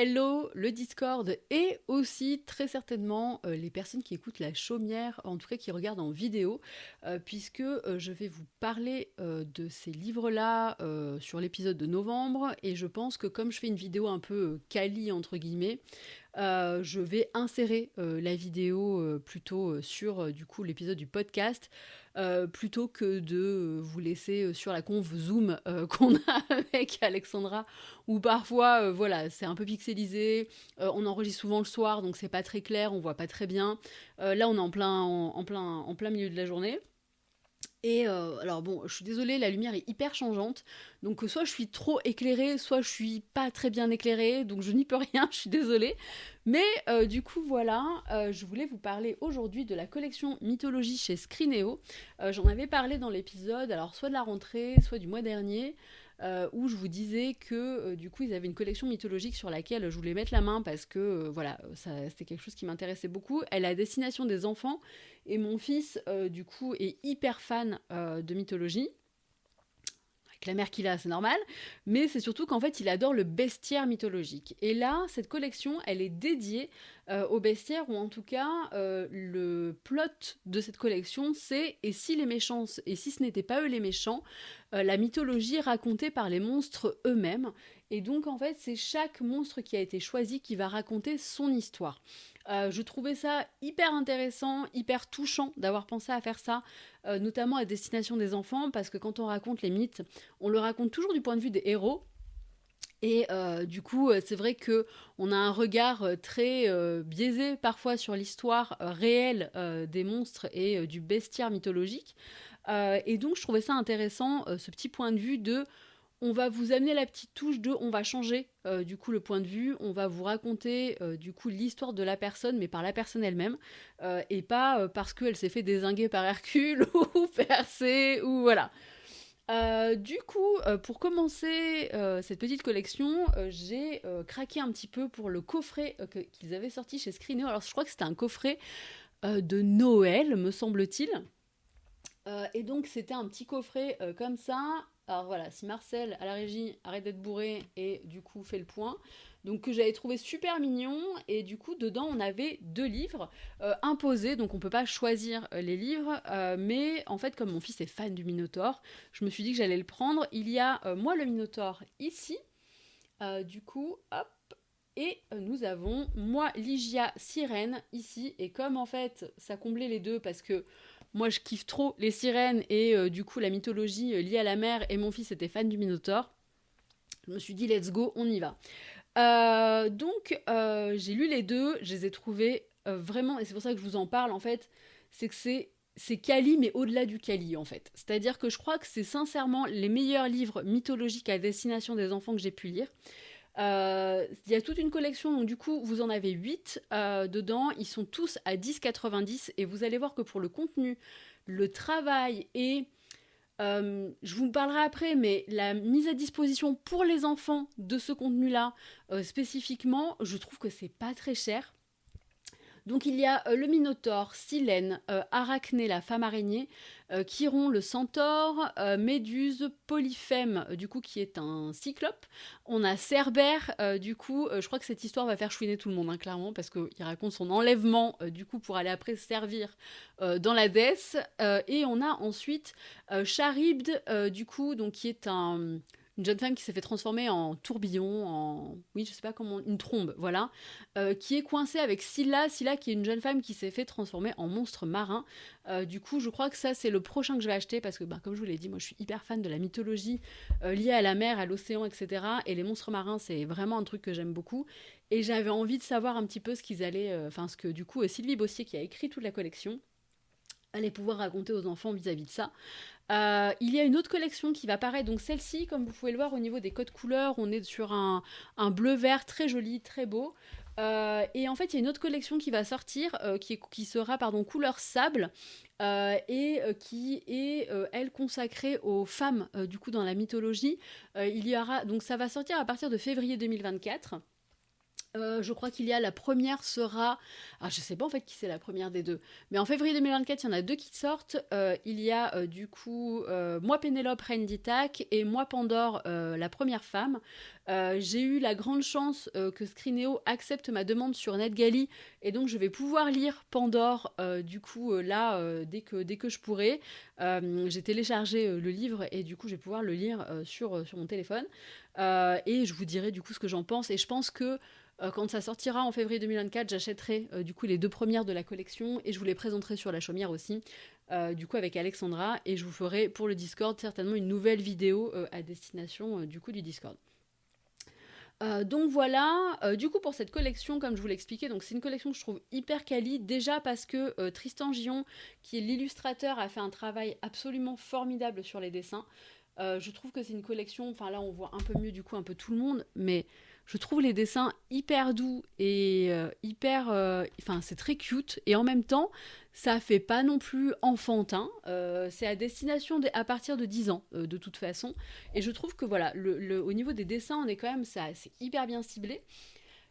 hello, le Discord et aussi très certainement les personnes qui écoutent la chaumière, en tout cas qui regardent en vidéo, puisque je vais vous parler de ces livres-là sur l'épisode de novembre, et je pense que comme je fais une vidéo un peu quali entre guillemets, je vais insérer la vidéo plutôt sur du coup l'épisode du podcast, plutôt que de vous laisser sur la conf Zoom qu'on a avec Alexandra, où parfois voilà, c'est un peu pixelisé, on enregistre souvent le soir donc c'est pas très clair, on voit pas très bien. Là on est en plein milieu de la journée. Et alors bon, je suis désolée, la lumière est hyper changeante, donc soit je suis trop éclairée, soit je suis pas très bien éclairée, donc je n'y peux rien, je suis désolée. Mais du coup voilà, je voulais vous parler aujourd'hui de la collection Mythologie chez Scrinéo. J'en avais parlé dans l'épisode, alors soit de la rentrée, soit du mois dernier, où je vous disais que du coup ils avaient une collection mythologique sur laquelle je voulais mettre la main parce que voilà, c'était quelque chose qui m'intéressait beaucoup. Elle est à destination des enfants et mon fils du coup est hyper fan de mythologie. Avec la mère qu'il a, c'est normal, mais c'est surtout qu'en fait, il adore le bestiaire mythologique. Et là, cette collection, elle est dédiée au bestiaire, ou en tout cas, le plot de cette collection, c'est « Et si les méchants, et si ce n'étaient pas eux les méchants ?» La mythologie racontée par les monstres eux-mêmes. Et donc, en fait, c'est chaque monstre qui a été choisi qui va raconter son histoire. Je trouvais ça hyper intéressant, hyper touchant d'avoir pensé à faire ça, notamment à destination des enfants, parce que quand on raconte les mythes, on le raconte toujours du point de vue des héros. Et du coup, c'est vrai qu'on a un regard très biaisé parfois sur l'histoire réelle des monstres et du bestiaire mythologique. Et donc, je trouvais ça intéressant, ce petit point de vue de on va vous amener la petite touche de on va changer du coup le point de vue, on va vous raconter du coup l'histoire de la personne, mais par la personne elle-même, et pas parce qu'elle s'est fait dézinguer par Hercule ou Persée ou voilà. Du coup, pour commencer cette petite collection, j'ai craqué un petit peu pour le coffret qu'ils avaient sorti chez Scrinéo. Alors je crois que c'était un coffret de Noël, me semble-t-il. Et donc c'était un petit coffret comme ça. Alors voilà, si Marcel à la régie arrête d'être bourré et du coup fait le point. Donc que j'avais trouvé super mignon, et du coup dedans on avait 2 livres imposés, donc on peut pas choisir les livres, mais en fait comme mon fils est fan du Minotaure, je me suis dit que j'allais le prendre. Il y a moi le Minotaure ici, du coup hop, et nous avons moi Ligia Sirène ici, et comme en fait ça comblait les deux parce que moi je kiffe trop les sirènes et du coup la mythologie liée à la mer, et mon fils était fan du Minotaure, je me suis dit let's go, on y va. Donc j'ai lu les deux, je les ai trouvés vraiment, et c'est pour ça que je vous en parle en fait, c'est que c'est quali, mais au-delà du quali en fait. C'est-à-dire que je crois que c'est sincèrement les meilleurs livres mythologiques à destination des enfants que j'ai pu lire. Il y a toute une collection, donc du coup vous en avez 8 dedans, ils sont tous à 10,90, et vous allez voir que pour le contenu, le travail et je vous en parlerai après, mais la mise à disposition pour les enfants de ce contenu-là, spécifiquement, je trouve que c'est pas très cher. Donc il y a le Minotaure, Silène, Arachné, la femme araignée, Chiron, le centaure, Méduse, Polyphème, du coup qui est un cyclope. On a Cerbère, du coup, je crois que cette histoire va faire chouiner tout le monde, hein, clairement, parce qu'il raconte son enlèvement, du coup, pour aller après servir dans la Hadès. Et on a ensuite Charybde, du coup, donc qui est une jeune femme qui s'est fait transformer en tourbillon, oui, je sais pas comment, une trombe, voilà, qui est coincée avec Scylla, qui est une jeune femme qui s'est fait transformer en monstre marin. Du coup, je crois que ça, c'est le prochain que je vais acheter, parce que, comme je vous l'ai dit, moi, je suis hyper fan de la mythologie liée à la mer, à l'océan, etc. Et les monstres marins, c'est vraiment un truc que j'aime beaucoup. Et j'avais envie de savoir un petit peu ce qu'ils allaient, ce que, du coup, Sylvie Bossier, qui a écrit toute la collection, allait pouvoir raconter aux enfants vis-à-vis de ça. Il y a une autre collection qui va paraître, donc celle-ci, comme vous pouvez le voir au niveau des codes couleurs, on est sur un bleu-vert très joli, très beau. Et en fait, il y a une autre collection qui va sortir, qui sera couleur sable, et qui est, elle, consacrée aux femmes, du coup, dans la mythologie. Il y aura, donc ça va sortir à partir de février 2024. Je crois qu'il y a la première sera... Ah, je sais pas en fait qui c'est la première des deux. Mais en février 2024, il y en a 2 qui sortent. Il y a du coup Moi Pénélope, reine d'Ithaque, et Moi Pandore, la première femme. J'ai eu la grande chance que Screenéo accepte ma demande sur NetGalley et donc je vais pouvoir lire Pandore dès que je pourrai. J'ai téléchargé le livre et du coup je vais pouvoir le lire sur mon téléphone. Et je vous dirai du coup ce que j'en pense. Et je pense que quand ça sortira en février 2024, j'achèterai du coup les 2 premières de la collection et je vous les présenterai sur la chaumière aussi, du coup avec Alexandra, et je vous ferai pour le Discord certainement une nouvelle vidéo à destination du coup du Discord. Donc voilà, du coup pour cette collection, comme je vous l'ai expliqué, donc c'est une collection que je trouve hyper quali, déjà parce que Tristan Gion, qui est l'illustrateur, a fait un travail absolument formidable sur les dessins. Je trouve que c'est une collection, enfin là on voit un peu mieux du coup un peu tout le monde, mais je trouve les dessins hyper doux et enfin c'est très cute, et en même temps ça fait pas non plus enfantin. C'est à destination à partir de 10 ans de toute façon, et je trouve que voilà, au niveau des dessins on est quand même, c'est hyper bien ciblé.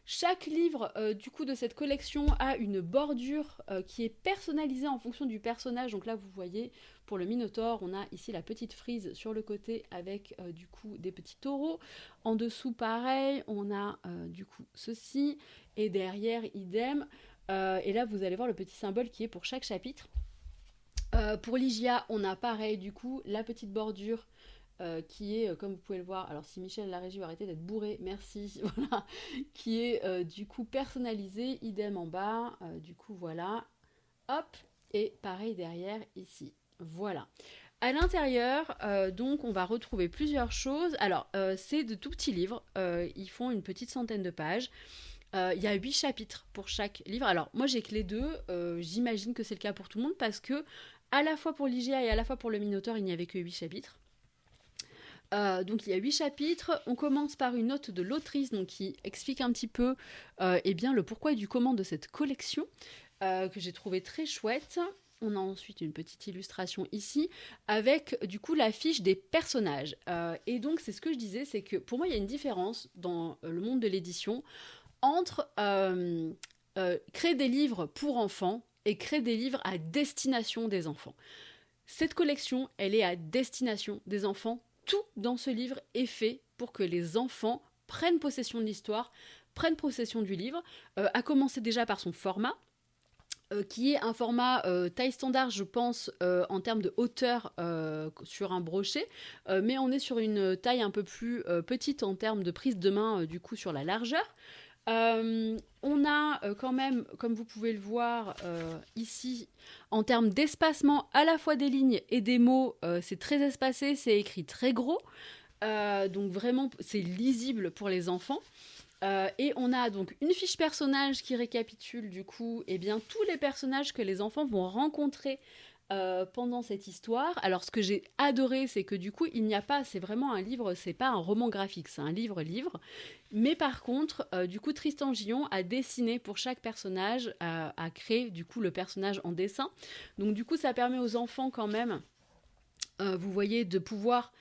Chaque livre du coup de cette collection a une bordure qui est personnalisée en fonction du personnage. Donc là vous voyez pour le Minotaure, on a ici la petite frise sur le côté avec du coup des petits taureaux. En dessous pareil, on a du coup ceci, et derrière idem. Et là vous allez voir le petit symbole qui est pour chaque chapitre. Pour Ligia, on a pareil du coup la petite bordure qui est, comme vous pouvez le voir, alors si Michel la régie va arrêter d'être bourré, merci, voilà, qui est du coup personnalisé, idem en bas, du coup voilà, hop, et pareil derrière ici, voilà. À l'intérieur, donc on va retrouver plusieurs choses. Alors c'est de tout petits livres, ils font une petite centaine de pages. Il y a 8 chapitres pour chaque livre. Alors moi j'ai que les 2, j'imagine que c'est le cas pour tout le monde parce que à la fois pour Ligia et à la fois pour le Minotaure, il n'y avait que 8 chapitres. Donc il y a 8 chapitres. On commence par une note de l'autrice donc, qui explique un petit peu le pourquoi et du comment de cette collection que j'ai trouvé très chouette. On a ensuite une petite illustration ici avec du coup la fiche des personnages. Et donc c'est ce que je disais, c'est que pour moi il y a une différence dans le monde de l'édition entre créer des livres pour enfants et créer des livres à destination des enfants. Cette collection, elle est à destination des enfants. Tout dans ce livre est fait pour que les enfants prennent possession de l'histoire, prennent possession du livre, à commencer déjà par son format, qui est un format taille standard, je pense, en termes de hauteur sur un brochet, mais on est sur une taille un peu plus petite en termes de prise de main, du coup, sur la largeur. On a quand même, comme vous pouvez le voir ici, en termes d'espacement à la fois des lignes et des mots, c'est très espacé, c'est écrit très gros, donc vraiment c'est lisible pour les enfants. Et on a donc une fiche personnage qui récapitule du coup tous les personnages que les enfants vont rencontrer pendant cette histoire. Alors ce que j'ai adoré, c'est que du coup il n'y a pas, c'est vraiment un livre, c'est pas un roman graphique, c'est un livre, mais par contre du coup Tristan Gion a dessiné pour chaque personnage, a créé du coup le personnage en dessin, donc du coup ça permet aux enfants quand même, vous voyez, de pouvoir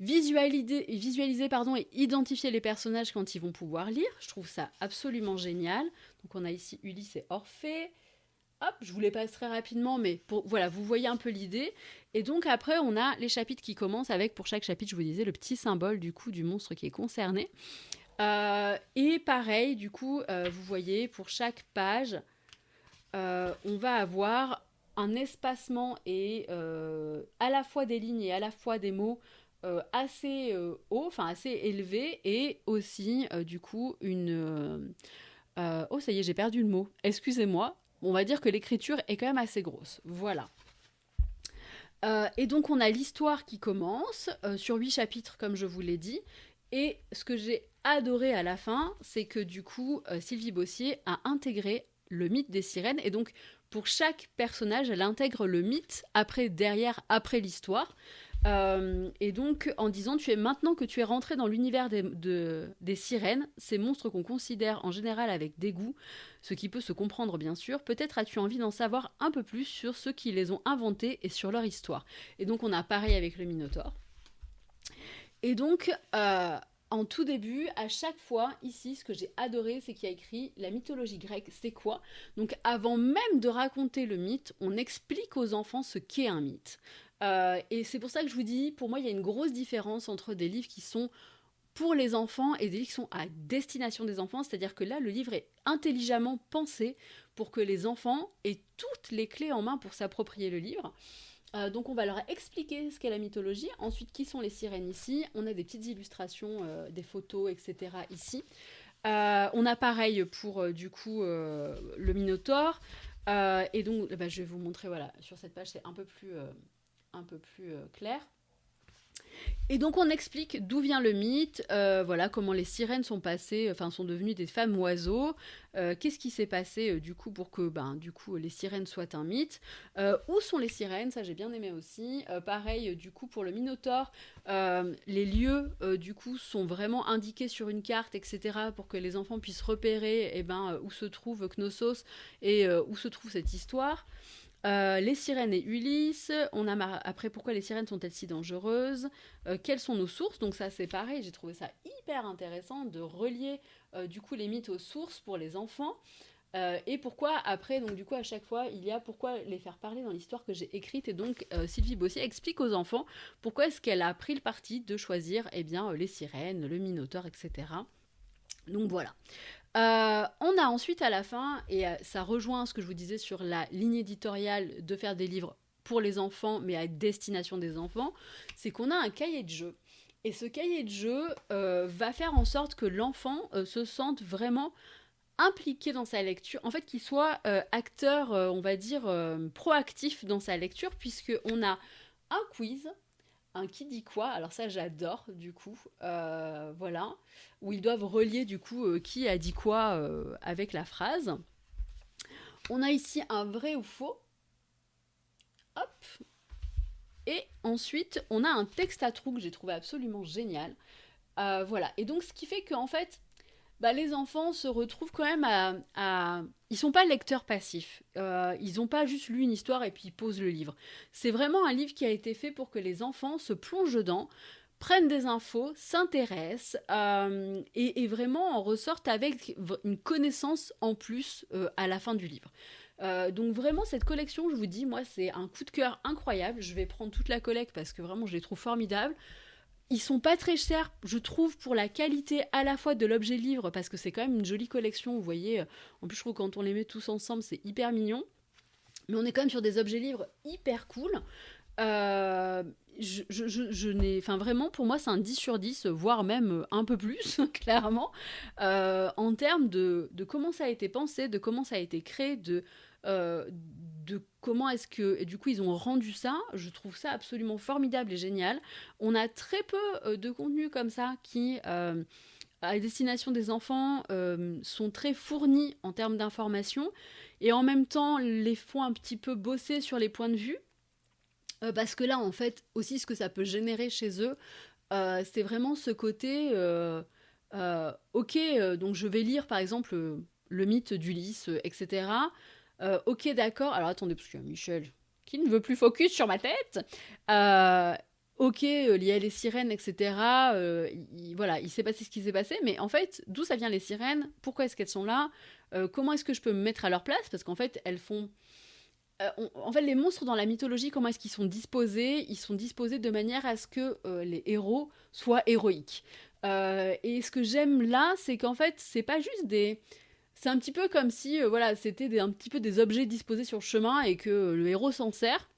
visualiser et identifier les personnages quand ils vont pouvoir lire. Je trouve ça absolument génial. Donc on a ici Ulysse et Orphée. Hop, je vous les passe très rapidement, mais voilà, vous voyez un peu l'idée. Et donc après, on a les chapitres qui commencent avec, pour chaque chapitre, je vous disais, le petit symbole du coup du monstre qui est concerné. Et pareil, du coup, vous voyez, pour chaque page, on va avoir un espacement et à la fois des lignes et à la fois des mots assez haut, enfin assez élevé, et aussi du coup une... oh ça y est, j'ai perdu le mot, excusez-moi. On va dire que l'écriture est quand même assez grosse. Voilà. Et donc on a l'histoire qui commence sur 8 chapitres comme je vous l'ai dit. Et ce que j'ai adoré à la fin, c'est que du coup Sylvie Bossier a intégré le mythe des sirènes. Et donc pour chaque personnage, elle intègre le mythe après l'histoire. Et donc en disant maintenant que tu es rentré dans l'univers des sirènes, ces monstres qu'on considère en général avec dégoût, ce qui peut se comprendre bien sûr, peut-être as-tu envie d'en savoir un peu plus sur ceux qui les ont inventés et sur leur histoire. Et donc on a pareil avec le Minotaure. Et donc en tout début, à chaque fois, ici, ce que j'ai adoré, c'est qu'il y a écrit la mythologie grecque, c'est quoi? Donc avant même de raconter le mythe, on explique aux enfants ce qu'est un mythe. Et c'est pour ça que je vous dis, pour moi, il y a une grosse différence entre des livres qui sont pour les enfants et des livres qui sont à destination des enfants, c'est-à-dire que là, le livre est intelligemment pensé pour que les enfants aient toutes les clés en main pour s'approprier le livre. Donc on va leur expliquer ce qu'est la mythologie, ensuite qui sont les sirènes ici, on a des petites illustrations, des photos, etc. ici. On a pareil pour du coup le Minotaure, et donc je vais vous montrer, voilà, sur cette page c'est un peu plus clair. Et donc on explique d'où vient le mythe, voilà comment les sirènes sont passées, sont devenues des femmes oiseaux, qu'est-ce qui s'est passé du coup pour que du coup les sirènes soient un mythe, où sont les sirènes, ça j'ai bien aimé aussi, pareil du coup pour le Minotaure, les lieux du coup sont vraiment indiqués sur une carte, etc. pour que les enfants puissent repérer où se trouve Knossos et où se trouve cette histoire. Les sirènes et Ulysse, on a après pourquoi les sirènes sont-elles si dangereuses, quelles sont nos sources, donc ça c'est pareil, j'ai trouvé ça hyper intéressant de relier du coup les mythes aux sources pour les enfants, et pourquoi après donc du coup à chaque fois il y a pourquoi les faire parler dans l'histoire que j'ai écrite, et donc Sylvie Bossier explique aux enfants pourquoi est-ce qu'elle a pris le parti de choisir les sirènes, le Minotaure, etc. Donc voilà. On a ensuite à la fin, et ça rejoint ce que je vous disais sur la ligne éditoriale de faire des livres pour les enfants, mais à destination des enfants, c'est qu'on a un cahier de jeu. Et ce cahier de jeu va faire en sorte que l'enfant se sente vraiment impliqué dans sa lecture, en fait qu'il soit acteur, on va dire, proactif dans sa lecture, puisqu'on a un quiz, un qui dit quoi, alors ça j'adore du coup, voilà, où ils doivent relier du coup qui a dit quoi avec la phrase. On a ici un vrai ou faux, hop, et ensuite on a un texte à trous que j'ai trouvé absolument génial, voilà, et donc ce qui fait qu'en fait, les enfants se retrouvent quand même Ils sont pas lecteurs passifs. Ils ont pas juste lu une histoire et puis ils posent le livre. C'est vraiment un livre qui a été fait pour que les enfants se plongent dedans, prennent des infos, s'intéressent et vraiment en ressortent avec une connaissance en plus à la fin du livre. Donc vraiment cette collection, je vous dis, moi c'est un coup de cœur incroyable. Je vais prendre toute la collecte parce que vraiment je les trouve formidables. Ils sont pas très chers, je trouve, pour la qualité à la fois de l'objet livre, parce que c'est quand même une jolie collection, vous voyez. En plus, je trouve que quand on les met tous ensemble, c'est hyper mignon. Mais on est quand même sur des objets livres hyper cool. Je n'ai... Enfin, vraiment, pour moi, c'est un 10 sur 10, voire même un peu plus, clairement, en termes de comment ça a été pensé, de comment ça a été créé, de comment est-ce que, et du coup, ils ont rendu ça. Je trouve ça absolument formidable et génial. On a très peu de contenu comme ça qui... à destination des enfants, sont très fournis en termes d'informations, et en même temps les font un petit peu bosser sur les points de vue, parce que là, en fait, aussi ce que ça peut générer chez eux, c'est vraiment ce côté, ok, donc je vais lire par exemple le mythe d'Ulysse, etc. Ok, d'accord, alors attendez, parce qu'il y a Michel qui ne veut plus focus sur ma tête. Ok, il y a les sirènes, etc. Voilà, il s'est passé ce qui s'est passé, mais en fait, d'où ça vient les sirènes? Pourquoi est-ce qu'elles sont là? Comment est-ce que je peux me mettre à leur place? Parce qu'en fait, elles font... en fait, les monstres dans la mythologie, comment est-ce qu'ils sont disposés? Ils sont disposés de manière à ce que les héros soient héroïques. Et ce que j'aime là, c'est qu'en fait, c'est pas juste des... C'est un petit peu comme si voilà, c'était un petit peu des objets disposés sur le chemin et que le héros s'en sert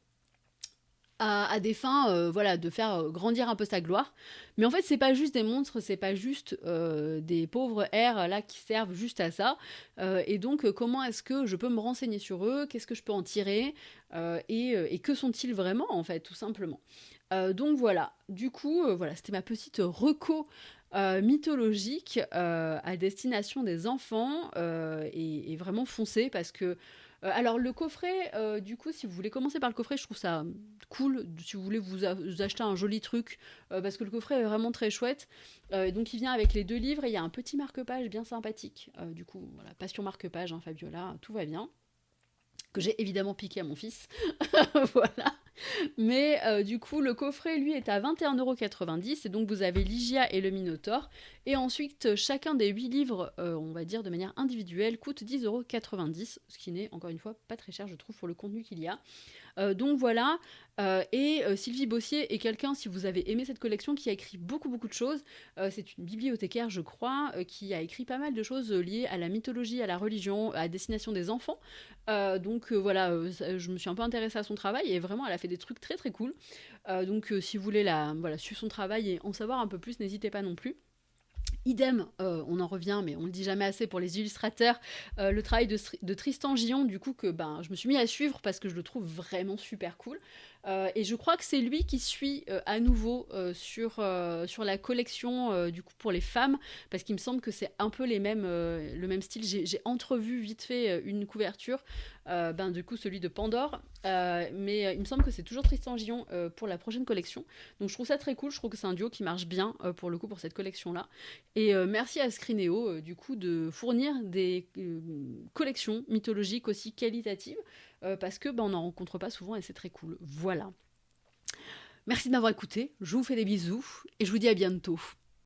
à des fins voilà, de faire grandir un peu sa gloire. Mais en fait, c'est pas juste des monstres, c'est pas juste des pauvres airs là qui servent juste à ça. Et donc, comment est-ce que je peux me renseigner sur eux? Qu'est-ce que je peux en tirer? Et que sont-ils vraiment, en fait, tout simplement. Donc voilà, du coup, voilà, c'était ma petite reco mythologique à destination des enfants, et vraiment foncé parce que alors le coffret, du coup, si vous voulez commencer par le coffret, je trouve ça cool, si vous voulez vous acheter un joli truc, parce que le coffret est vraiment très chouette. Donc il vient avec les 2 livres et il y a un petit marque-page bien sympathique. Du coup, voilà, passion marque-page, hein, Fabiola, tout va bien. Que j'ai évidemment piqué à mon fils. Voilà. Mais du coup, le coffret, lui, est à 21,90 €. Et donc, vous avez Ligia et le Minotaure. Et ensuite, chacun des 8 livres, on va dire de manière individuelle, coûte 10,90 €. Ce qui n'est, encore une fois, pas très cher, je trouve, pour le contenu qu'il y a. Donc voilà. Et Sylvie Bossier est quelqu'un, si vous avez aimé cette collection, qui a écrit beaucoup beaucoup de choses. C'est une bibliothécaire, je crois, qui a écrit pas mal de choses liées à la mythologie, à la religion, à destination des enfants. Donc voilà, je me suis un peu intéressée à son travail et vraiment elle a fait des trucs très très cool. Donc si vous voulez voilà, suivre son travail et en savoir un peu plus, n'hésitez pas non plus. Idem, on en revient, mais on le dit jamais assez pour les illustrateurs, le travail de Tristan Gillon, du coup, que je me suis mis à suivre parce que je le trouve vraiment super cool. Et je crois que c'est lui qui suit à nouveau sur la collection du coup pour les femmes, parce qu'il me semble que c'est un peu le même style. J'ai entrevu vite fait une couverture, du coup celui de Pandore, mais il me semble que c'est toujours Tristan Gillon pour la prochaine collection. Donc je trouve ça très cool, je trouve que c'est un duo qui marche bien pour le coup pour cette collection-là. Et merci à Scrineo du coup de fournir des collections mythologiques aussi qualitatives, parce que on n'en rencontre pas souvent et c'est très cool. Voilà. Merci de m'avoir écouté, je vous fais des bisous et je vous dis à bientôt.